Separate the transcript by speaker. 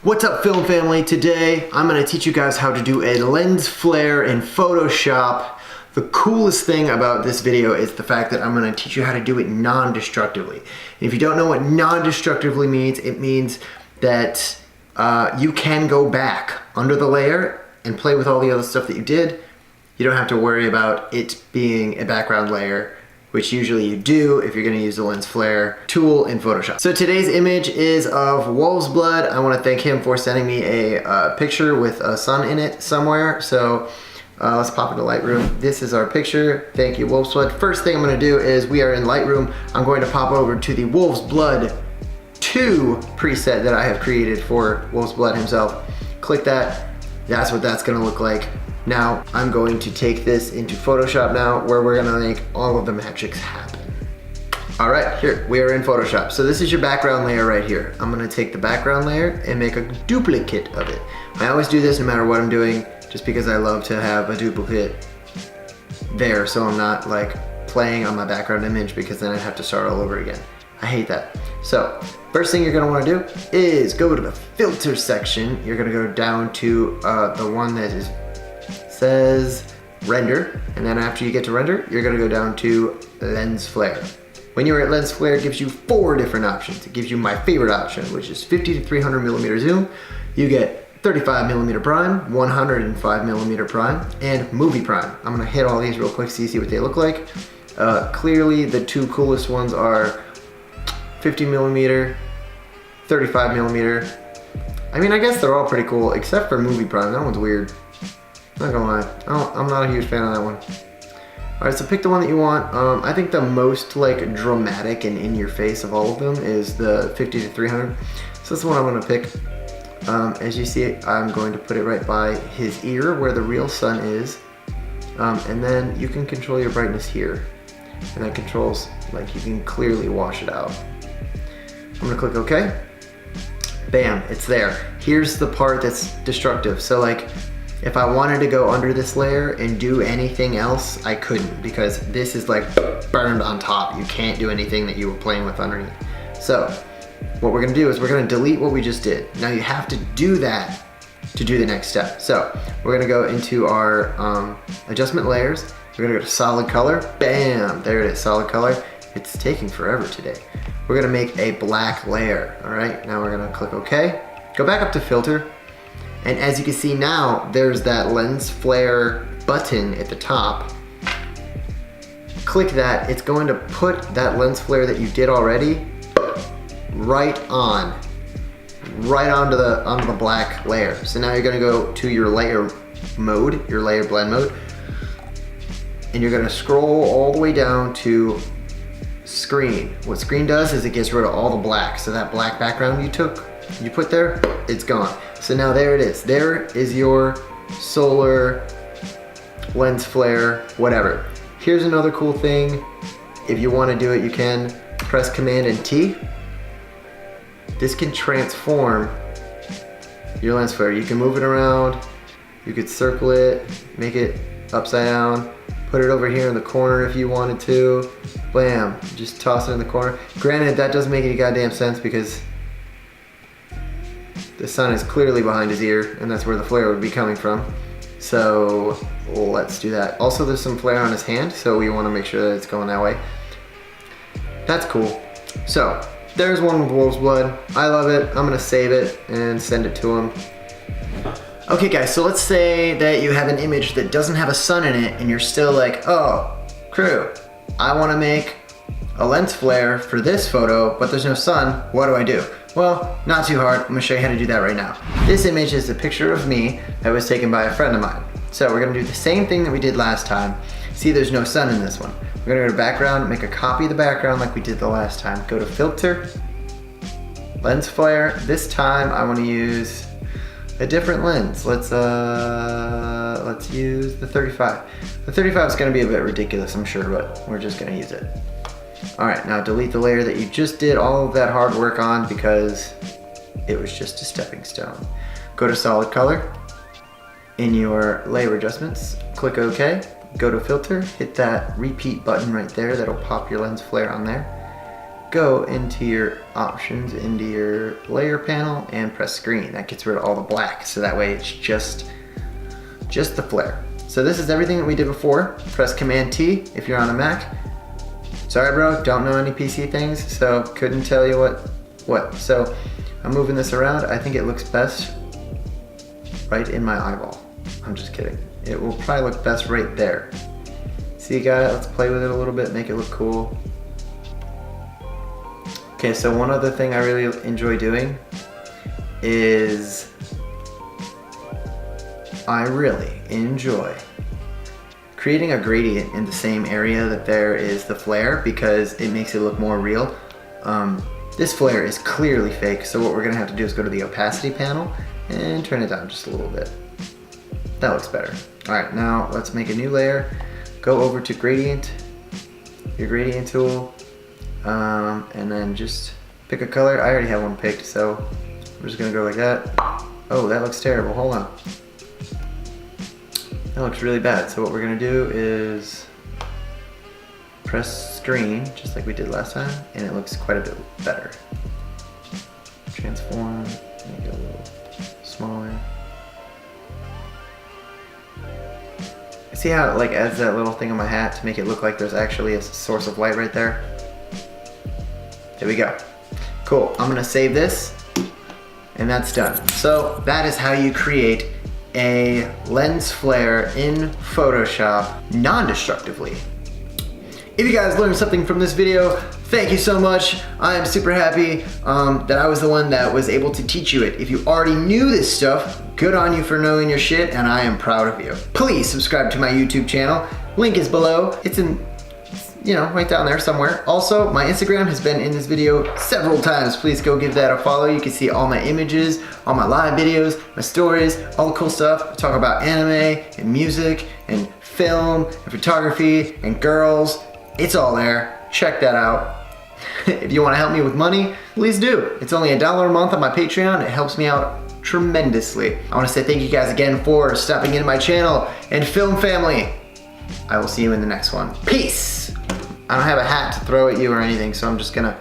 Speaker 1: What's up, film family? Today I'm going to teach you guys how to do a lens flare in Photoshop. The coolest thing about this video is the fact that I'm going to teach you how to do it non-destructively. And if you don't know what non-destructively means, it means that you can go back under the layer and play with all the other stuff that you did. You don't have to worry about it being a background layer, which usually you do if you're going to use the lens flare tool in Photoshop. So today's image is of wolf's blood. I want to thank him for sending me a picture with a sun in it somewhere. So let's pop into Lightroom. This is our picture. Thank you, wolf's blood. First thing I'm going to do is we are in Lightroom. I'm going to pop over to the wolf's blood 2 preset that I have created for wolf's blood himself. Click that. That's what that's going to look like. Now, I'm going to take this into Photoshop now, where we're gonna make all of the magics happen. All right, here, we are in Photoshop. So this is your background layer right here. I'm gonna take the background layer and make a duplicate of it. I always do this no matter what I'm doing, just because I love to have a duplicate there, so I'm not like playing on my background image, because then I'd have to start all over again. I hate that. So, first thing you're gonna wanna do is go to the filter section. You're gonna go down to the one that says render, and then after you get to render, you're gonna go down to lens flare. When you're at lens flare, it gives you 4 different options. It gives you my favorite option, which is 50 to 300 millimeter zoom. You get 35 millimeter prime, 105 millimeter prime, and movie prime. I'm gonna hit all these real quick so you see what they look like. Clearly, the 2 coolest ones are 50 millimeter, 35 millimeter. I mean, I guess they're all pretty cool, except for movie prime. That one's weird. Not gonna lie, I'm not a huge fan of that one. All right, so pick the one that you want. I think the most like dramatic and in your face of all of them is the 50 to 300. So that's the one I'm gonna pick. As you see, I'm going to put it right by his ear where the real sun is. And then you can control your brightness here. And that controls, like, you can clearly wash it out. I'm gonna click OK. Bam, it's there. Here's the part that's destructive. So like, if I wanted to go under this layer and do anything else, I couldn't, because this is like burned on top. You can't do anything that you were playing with underneath. So what we're gonna do is we're gonna delete what we just did. Now you have to do that to do the next step. So we're gonna go into our adjustment layers. We're gonna go to solid color. Bam, there it is, solid color. It's taking forever today. We're gonna make a black layer. All right, now we're gonna click OK. Go back up to filter. And as you can see now, there's that lens flare button at the top. Click that, it's going to put that lens flare that you did already right onto the black layer. So now you're gonna go to your layer mode, your layer blend mode, and you're gonna scroll all the way down to screen. What screen does is it gets rid of all the black. So that black background you put there, it's gone. So now there it is. There is your solar lens flare, whatever. Here's another cool thing. If you want to do it, you can press Command and T. This can transform your lens flare. You can move it around. You could circle it, make it upside down, put it over here in the corner if you wanted to. Bam, just toss it in the corner. Granted, that doesn't make any goddamn sense because the sun is clearly behind his ear, and that's where the flare would be coming from. So let's do that. Also, there's some flare on his hand, so we want to make sure that it's going that way. That's cool. So there's one with wolf's blood. I love it. I'm gonna save it and send it to him. Okay guys, so let's say that you have an image that doesn't have a sun in it, and you're still like, oh, Krue, I want to make a lens flare for this photo, but there's no sun. What do I do? Well, not too hard. I'm gonna show you how to do that right now. This image is a picture of me that was taken by a friend of mine. So we're gonna do the same thing that we did last time. See, there's no sun in this one. We're gonna go to background, make a copy of the background like we did the last time. Go to filter, lens flare. This time I wanna use a different lens. Let's use the 35. The 35 is gonna be a bit ridiculous, I'm sure, but we're just gonna use it. All right, now delete the layer that you just did all of that hard work on because it was just a stepping stone. Go to solid color. In your layer adjustments, click OK. Go to filter, hit that repeat button right there. That'll pop your lens flare on there. go into your options, into your layer panel, and press screen. That gets rid of all the black, so that way it's just the flare. So this is everything that we did before. Press Command T if you're on a Mac. Sorry bro, don't know any PC things, so couldn't tell you what. So I'm moving this around. I think it looks best right in my eyeball. I'm just kidding. It will probably look best right there. See, you got it, let's play with it a little bit, make it look cool. Okay, so one other thing I really enjoy doing is I really enjoy creating a gradient in the same area that there is the flare, because it makes it look more real. This flare is clearly fake, so what we're gonna have to do is go to the opacity panel and turn it down just a little bit. That looks better. All right, now let's make a new layer. Go over to gradient, your gradient tool, and then just pick a color. I already have one picked, so I'm just gonna go like that. Oh, that looks terrible, hold on. That looks really bad. So what we're gonna do is press screen, just like we did last time, and it looks quite a bit better. Transform, make it a little smaller. See how it like adds that little thing on my hat to make it look like there's actually a source of light right there? There we go. Cool, I'm gonna save this, and that's done. So that is how you create a lens flare in Photoshop non-destructively. If you guys learned something from this video, thank you so much. I am super happy that I was the one that was able to teach you it. If you already knew this stuff, good on you for knowing your shit, and I am proud of you. Please subscribe to my YouTube channel. Link is below. It's in, you know, right down there somewhere. Also, my Instagram has been in this video several times. Please go give that a follow. You can see all my images, all my live videos, my stories, all the cool stuff. I talk about anime and music and film and photography and girls. It's all there. Check that out. If you want to help me with money, please do. It's only $1 a month on my Patreon. It helps me out tremendously. I want to say thank you guys again for stopping into my channel, and Film Family, I will see you in the next one. Peace. I don't have a hat to throw at you or anything, so I'm just gonna